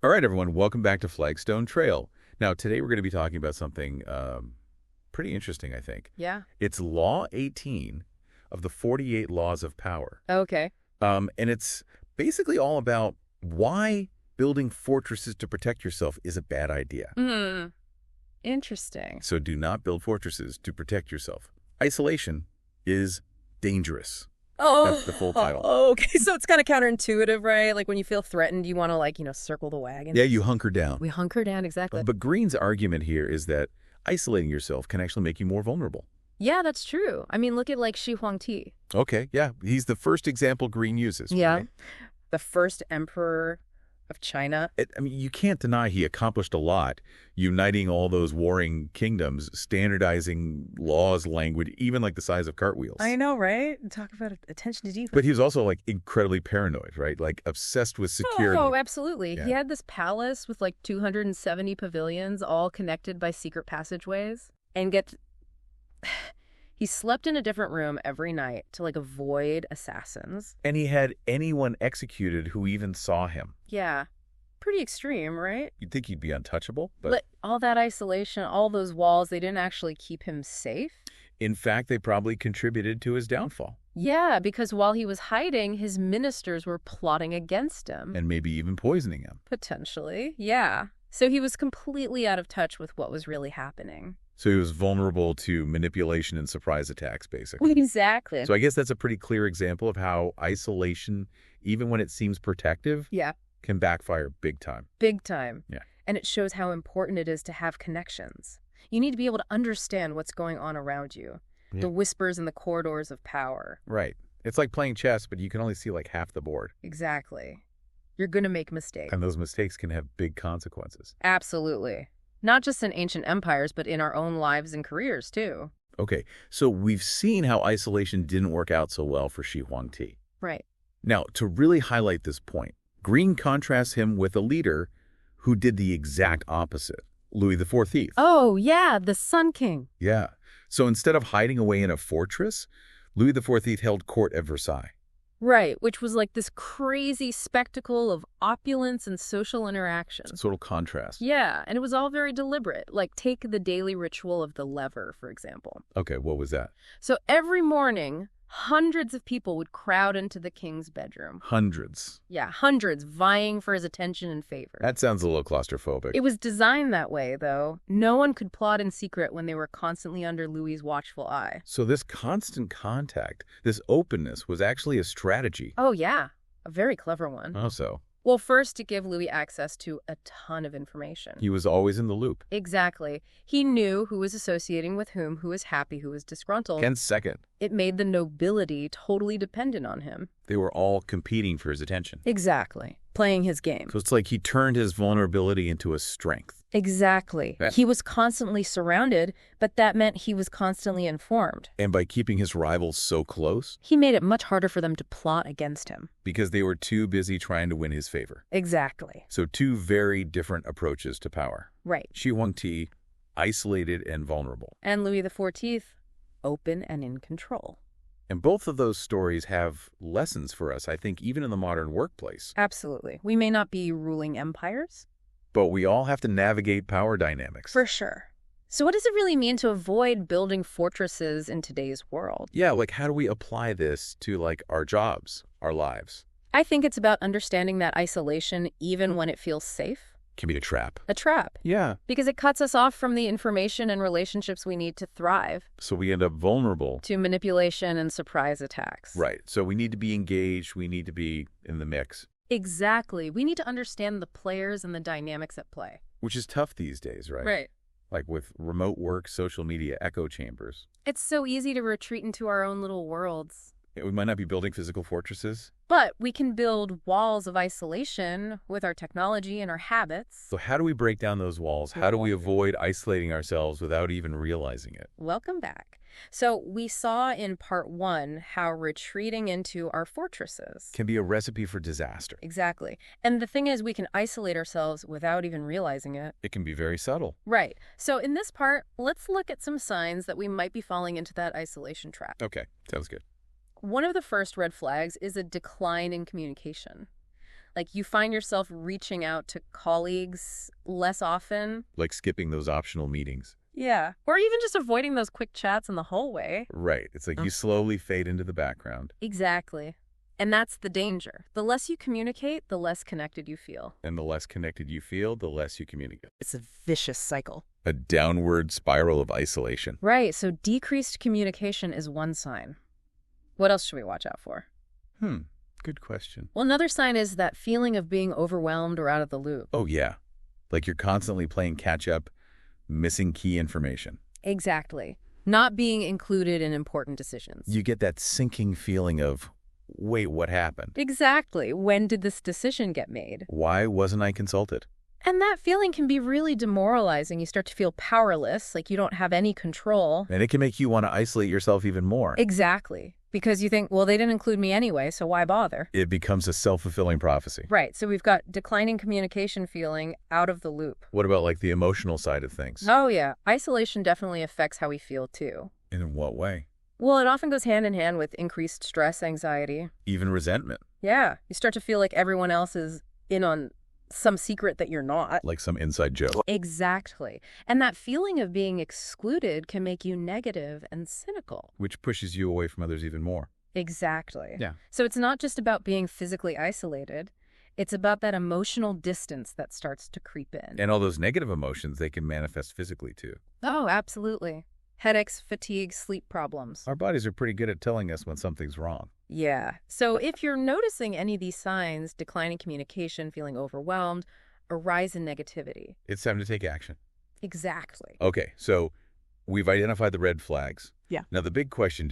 All right, everyone, welcome back to Flagstone Trail. Now, today we're going to be talking about something pretty interesting, I think. Yeah. It's Law 18 of the 48 Laws of Power. Okay. And it's basically all about why building fortresses to protect yourself is a bad idea. Interesting. So do not build fortresses to protect yourself. Isolation is dangerous. Oh, That's the full title. Okay, so it's kind of counterintuitive, right? Like when you feel threatened, you want to circle the wagon. Yeah, you hunker down. We hunker down, exactly. But Green's argument here is that isolating yourself can actually make you more vulnerable. Yeah, that's true. I mean, look at Shih Huang Ti. Okay, yeah. He's the first example Green uses. Yeah. Right? The first emperor of China. You can't deny he accomplished a lot, uniting all those warring kingdoms, standardizing laws, language, even like the size of cartwheels. I know, right? Talk about attention to detail. But he was also incredibly paranoid, right? Obsessed with security. Oh, absolutely. Yeah. He had this palace with 270 pavilions, all connected by secret passageways. And he slept in a different room every night to avoid assassins. And he had anyone executed who even saw him. Yeah. Pretty extreme, right? You'd think he'd be untouchable, But all that isolation, all those walls, they didn't actually keep him safe. In fact, they probably contributed to his downfall. Yeah, because while he was hiding, his ministers were plotting against him. And maybe even poisoning him. Potentially, yeah. So he was completely out of touch with what was really happening. So he was vulnerable to manipulation and surprise attacks, basically. Exactly. So I guess that's a pretty clear example of how isolation, even when it seems protective, Yeah. can backfire big time. Big time. Yeah. And it shows how important it is to have connections. You need to be able to understand what's going on around you. Yeah. The whispers in the corridors of power. Right. It's like playing chess, but you can only see half the board. Exactly. You're going to make mistakes. And those mistakes can have big consequences. Absolutely. Not just in ancient empires, but in our own lives and careers, too. Okay, so we've seen how isolation didn't work out so well for Shih Huang Ti. Right. Now, to really highlight this point, Green contrasts him with a leader who did the exact opposite, Louis XIV. Oh, yeah, the Sun King. Yeah. So instead of hiding away in a fortress, Louis XIV held court at Versailles. Right, which was this crazy spectacle of opulence and social interaction. Total contrast. Yeah, and it was all very deliberate. Take the daily ritual of the lever, for example. Okay, what was that? So every morning, hundreds of people would crowd into the king's bedroom. Hundreds. Yeah, hundreds vying for his attention and favor. That sounds a little claustrophobic. It was designed that way, though. No one could plot in secret when they were constantly under Louis's watchful eye. So this constant contact, this openness, was actually a strategy. Oh, yeah. A very clever one. How so? Well, first, to give Louis access to a ton of information. He was always in the loop. Exactly. He knew who was associating with whom, who was happy, who was disgruntled. And second, it made the nobility totally dependent on him. they were all competing for his attention. Exactly. Playing his game. So it's like he turned his vulnerability into a strength. Exactly. Yeah. He was constantly surrounded, but that meant he was constantly informed. And by keeping his rivals so close, He made it much harder for them to plot against him. because they were too busy trying to win his favor. Exactly. So two very different approaches to power. Right. Shih Huang Ti, isolated and vulnerable. And Louis XIV, open and in control. And both of those stories have lessons for us, I think, even in the modern workplace. Absolutely. We may not be ruling empires. But we all have to navigate power dynamics. For sure. So what does it really mean to avoid building fortresses in today's world? Yeah, how do we apply this to, our jobs, our lives? I think it's about understanding that isolation, even when it feels safe, Can be a trap. a trap. Yeah. Because it cuts us off from the information and relationships we need to thrive, So we end up vulnerable. to manipulation and surprise attacks. Right. So we need to be engaged. We need to be in the mix, Exactly. We need to understand the players and the dynamics at play. which is tough these days, right? Right. With remote work, social media, echo chambers. It's so easy to retreat into our own little worlds. We might not be building physical fortresses. But we can build walls of isolation with our technology and our habits. So how do we break down those walls? How do we avoid isolating ourselves without even realizing it? Welcome back. So we saw in part 1 how retreating into our fortresses. Can be a recipe for disaster. Exactly. And the thing is, we can isolate ourselves without even realizing it. It can be very subtle. Right. So in this part, let's look at some signs that we might be falling into that isolation trap. Okay, sounds good. One of the first red flags is a decline in communication. Like you find yourself reaching out to colleagues less often. Like skipping those optional meetings. Yeah. Or even just avoiding those quick chats in the hallway. Right. It's like you slowly fade into the background. Exactly. And that's the danger. The less you communicate, the less connected you feel. And the less connected you feel, the less you communicate. It's a vicious cycle. A downward spiral of isolation. Right. So decreased communication is one sign. What else should we watch out for? Good question. Well, another sign is that feeling of being overwhelmed or out of the loop. Oh, yeah. Like you're constantly playing catch-up, missing key information. Exactly. Not being included in important decisions. You get that sinking feeling of, wait, what happened? Exactly. When did this decision get made? Why wasn't I consulted? And that feeling can be really demoralizing. You start to feel powerless, like you don't have any control. And it can make you want to isolate yourself even more. Exactly. Because you think, well, they didn't include me anyway, so why bother? It becomes a self-fulfilling prophecy. Right. So we've got declining communication feeling, out of the loop. What about like the emotional side of things? Oh, yeah. Isolation definitely affects how we feel, too. And in what way? Well, it often goes hand in hand with increased stress, anxiety. Even resentment. Yeah. You start to feel like everyone else is in on some secret that you're not. Like some inside joke. Exactly. And that feeling of being excluded can make you negative and cynical. Which pushes you away from others even more. Exactly. Yeah. So it's not just about being physically isolated. It's about that emotional distance that starts to creep in. And all those negative emotions, they can manifest physically too. Oh, absolutely. Headaches, fatigue, sleep problems. Our bodies are pretty good at telling us when something's wrong. Yeah. So if you're noticing any of these signs, declining communication, feeling overwhelmed, a rise in negativity. It's time to take action. Exactly. Okay, so we've identified the red flags. Yeah. Now the big question,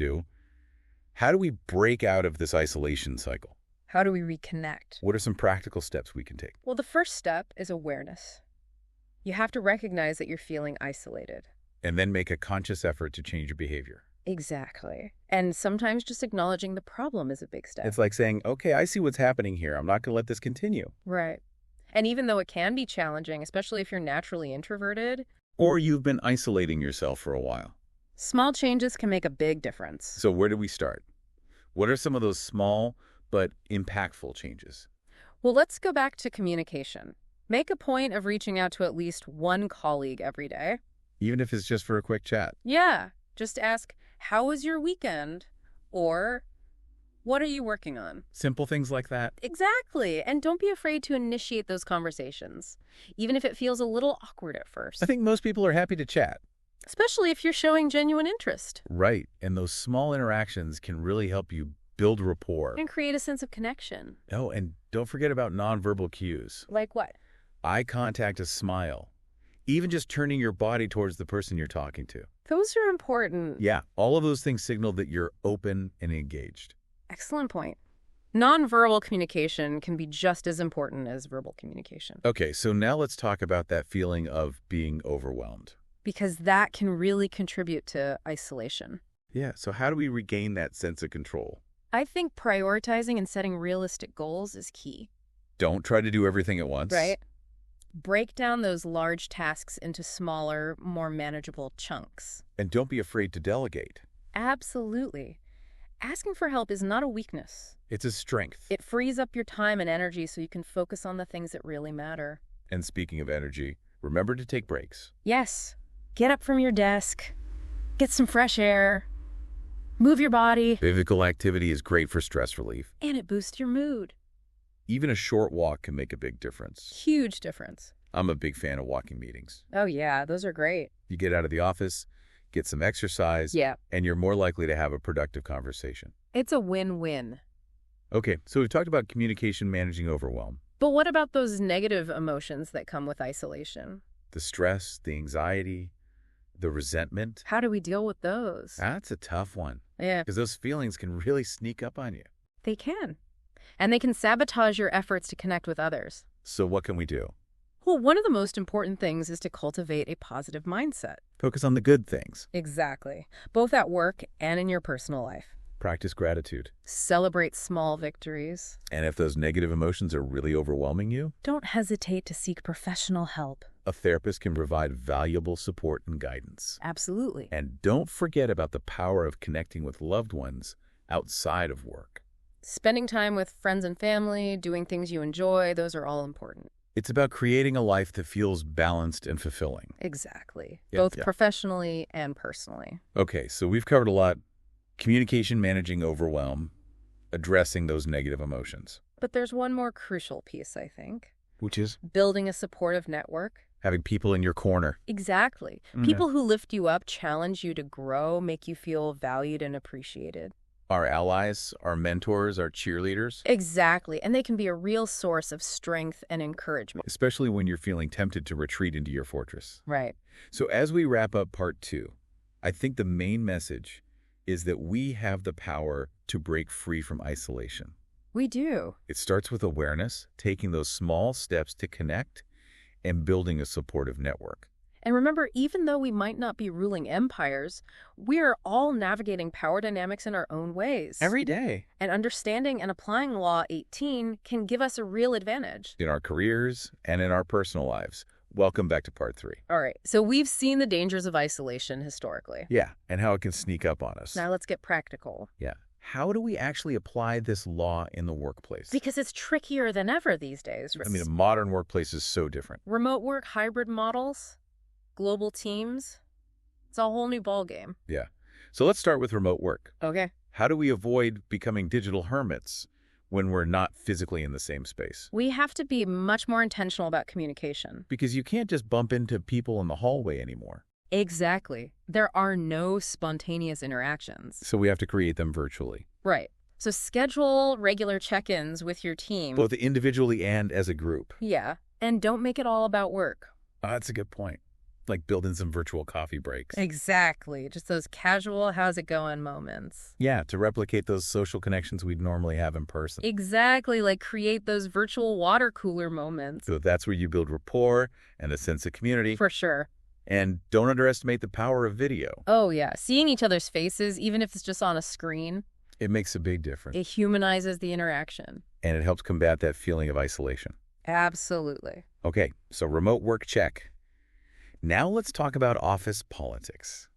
how do we break out of this isolation cycle? How do we reconnect? What are some practical steps we can take? Well, the first step is awareness. You have to recognize that you're feeling isolated. And then make a conscious effort to change your behavior. Exactly. And sometimes just acknowledging the problem is a big step. It's like saying, okay, I see what's happening here. I'm not going to let this continue. Right. And even though it can be challenging, especially if you're naturally introverted, Or you've been isolating yourself for a while. small changes can make a big difference. So where do we start? What are some of those small but impactful changes? Well, let's go back to communication. Make a point of reaching out to at least one colleague every day. Even if it's just for a quick chat. Yeah. Just ask, how was your weekend? Or, what are you working on? Simple things like that. Exactly. And don't be afraid to initiate those conversations, even if it feels a little awkward at first. I think most people are happy to chat. Especially if you're showing genuine interest. Right. And those small interactions can really help you build rapport. And create a sense of connection. Oh, and don't forget about nonverbal cues. Like what? Eye contact, a smile. Even just turning your body towards the person you're talking to. Those are important. Yeah, all of those things signal that you're open and engaged. Excellent point. Nonverbal communication can be just as important as verbal communication. Okay, so now let's talk about that feeling of being overwhelmed. Because that can really contribute to isolation. Yeah, so how do we regain that sense of control? I think prioritizing and setting realistic goals is key. Don't try to do everything at once. Right? Break down those large tasks into smaller, more manageable chunks. And don't be afraid to delegate. Absolutely. Asking for help is not a weakness. It's a strength. It frees up your time and energy so you can focus on the things that really matter. And speaking of energy, remember to take breaks. Yes. Get up from your desk. Get some fresh air. Move your body. Physical activity is great for stress relief. And it boosts your mood. Even a short walk can make a big difference. Huge difference. I'm a big fan of walking meetings. Oh, yeah. Those are great. You get out of the office, get some exercise, Yeah. and you're more likely to have a productive conversation. It's a win-win. Okay, so we've talked about communication managing overwhelm. But what about those negative emotions that come with isolation? The stress, the anxiety, the resentment. How do we deal with those? That's a tough one. Yeah, Because those feelings can really sneak up on you. they can. And they can sabotage your efforts to connect with others. So what can we do? Well, one of the most important things is to cultivate a positive mindset. Focus on the good things. Exactly. Both at work and in your personal life. Practice gratitude. Celebrate small victories. And if those negative emotions are really overwhelming you, Don't hesitate to seek professional help. a therapist can provide valuable support and guidance. Absolutely. And don't forget about the power of connecting with loved ones outside of work. Spending time with friends and family, doing things you enjoy, those are all important. It's about creating a life that feels balanced and fulfilling. Exactly. Yeah, Both yeah. professionally and personally. Okay, so we've covered a lot. Communication, managing overwhelm, addressing those negative emotions. But there's one more crucial piece, I think. Which is? Building a supportive network. Having people in your corner. Exactly. People who lift you up, challenge you to grow, make you feel valued and appreciated. Our allies, our mentors, our cheerleaders. Exactly. And they can be a real source of strength and encouragement. Especially when you're feeling tempted to retreat into your fortress. Right. So as we wrap up part 2, I think the main message is that we have the power to break free from isolation. We do. It starts with awareness, taking those small steps to connect, and building a supportive network. And remember, even though we might not be ruling empires, we are all navigating power dynamics in our own ways. Every day. And understanding and applying Law 18 can give us a real advantage. In our careers and in our personal lives. Welcome back to part 3. All right, so we've seen the dangers of isolation historically. Yeah, and how it can sneak up on us. Now let's get practical. Yeah. How do we actually apply this law in the workplace? Because it's trickier than ever these days. I mean, a modern workplace is so different. Remote work, hybrid models, global teams, it's a whole new ballgame. Yeah. So let's start with remote work. Okay. How do we avoid becoming digital hermits when we're not physically in the same space? We have to be much more intentional about communication. Because you can't just bump into people in the hallway anymore. Exactly. There are no spontaneous interactions. So we have to create them virtually. Right. So schedule regular check-ins with your team. Both individually and as a group. Yeah. And don't make it all about work. Oh, that's a good point. Like build in some virtual coffee breaks. Exactly. Just those casual, how's it going moments. Yeah, to replicate those social connections we'd normally have in person. Exactly. Like create those virtual water cooler moments. So that's where you build rapport and a sense of community. For sure. And don't underestimate the power of video. Oh, yeah. Seeing each other's faces, even if it's just on a screen. It makes a big difference. It humanizes the interaction. And it helps combat that feeling of isolation. Absolutely. Okay, so remote work check. Now let's talk about office politics.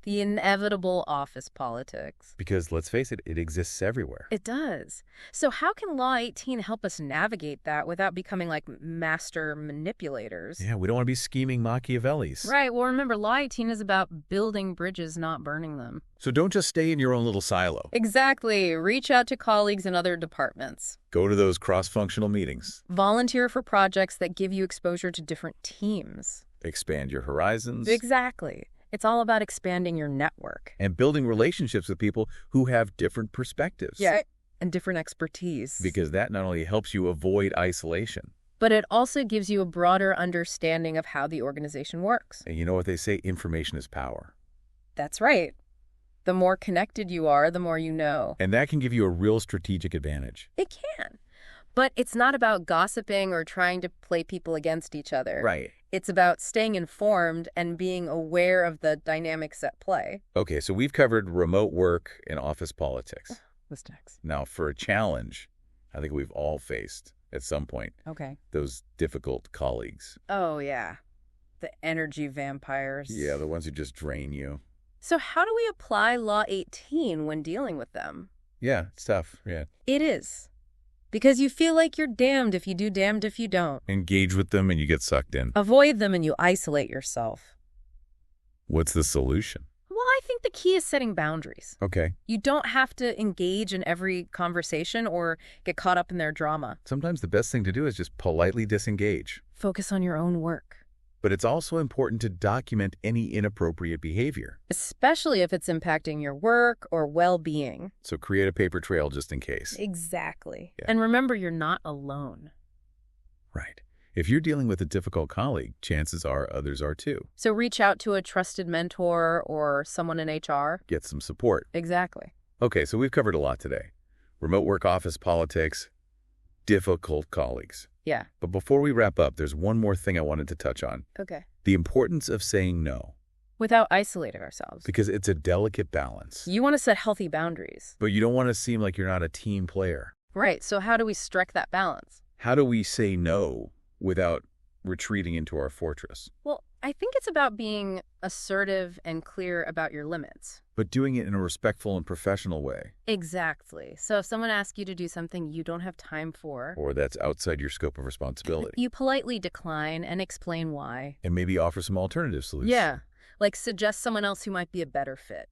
The inevitable office politics. Because let's face it, it exists everywhere. It does. So how can Law 18 help us navigate that without becoming like master manipulators? Yeah, we don't want to be scheming Machiavellis. Right. Well, remember, Law 18 is about building bridges, not burning them. So don't just stay in your own little silo. Exactly. Reach out to colleagues in other departments. Go to those cross-functional meetings. Volunteer for projects that give you exposure to different teams. Expand your horizons. Exactly. It's all about expanding your network. And building relationships with people who have different perspectives. Yeah. And different expertise. Because that not only helps you avoid isolation, but it also gives you a broader understanding of how the organization works. and you know what they say, information is power. That's right. The more connected you are, the more you know. And that can give you a real strategic advantage. It can. But it's not about gossiping or trying to play people against each other. Right. It's about staying informed and being aware of the dynamics at play. Okay, so we've covered remote work and office politics. What's next? Now, for a challenge, I think we've all faced at some point Okay. those difficult colleagues. Oh, yeah. The energy vampires. Yeah, the ones who just drain you. So how do we apply Law 18 when dealing with them? Yeah, it's tough. Yeah. It is. Because you feel like you're damned if you do, damned if you don't. Engage with them and you get sucked in. Avoid them and you isolate yourself. What's the solution? Well, I think the key is setting boundaries. Okay. You don't have to engage in every conversation or get caught up in their drama. Sometimes the best thing to do is just politely disengage. Focus on your own work. But it's also important to document any inappropriate behavior. Especially if it's impacting your work or well-being. So create a paper trail just in case. Exactly. Yeah. And remember, you're not alone. Right. If you're dealing with a difficult colleague, chances are others are too. So reach out to a trusted mentor or someone in HR. Get some support. Exactly. Okay, so we've covered a lot today. Remote work, office politics, difficult colleagues. Yeah. But before we wrap up, there's one more thing I wanted to touch on. Okay. The importance of saying no. Without isolating ourselves. Because it's a delicate balance. You want to set healthy boundaries. But you don't want to seem like you're not a team player. Right. So how do we strike that balance? How do we say no without retreating into our fortress? Well, I think it's about being assertive and clear about your limits. But doing it in a respectful and professional way. Exactly. So if someone asks you to do something you don't have time for, Or that's outside your scope of responsibility. you politely decline and explain why. And maybe offer some alternative solutions. Yeah, like suggest someone else who might be a better fit.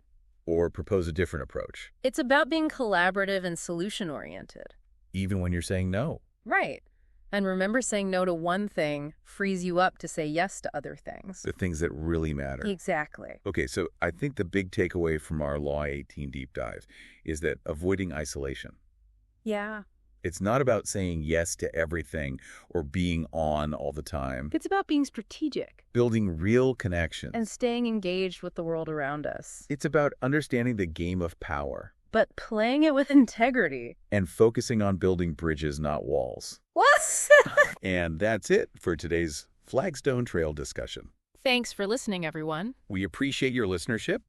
Or propose a different approach. It's about being collaborative and solution-oriented. Even when you're saying no. Right. And remember, saying no to one thing frees you up to say yes to other things. The things that really matter. Exactly. Okay, so I think the big takeaway from our Law 18 deep dive is that avoiding isolation. Yeah. It's not about saying yes to everything or being on all the time. It's about being strategic. Building real connections. And staying engaged with the world around us. It's about understanding the game of power. But playing it with integrity. And focusing on building bridges, not walls. What? And that's it for today's Flagstone Trail discussion. Thanks for listening, everyone. We appreciate your listenership.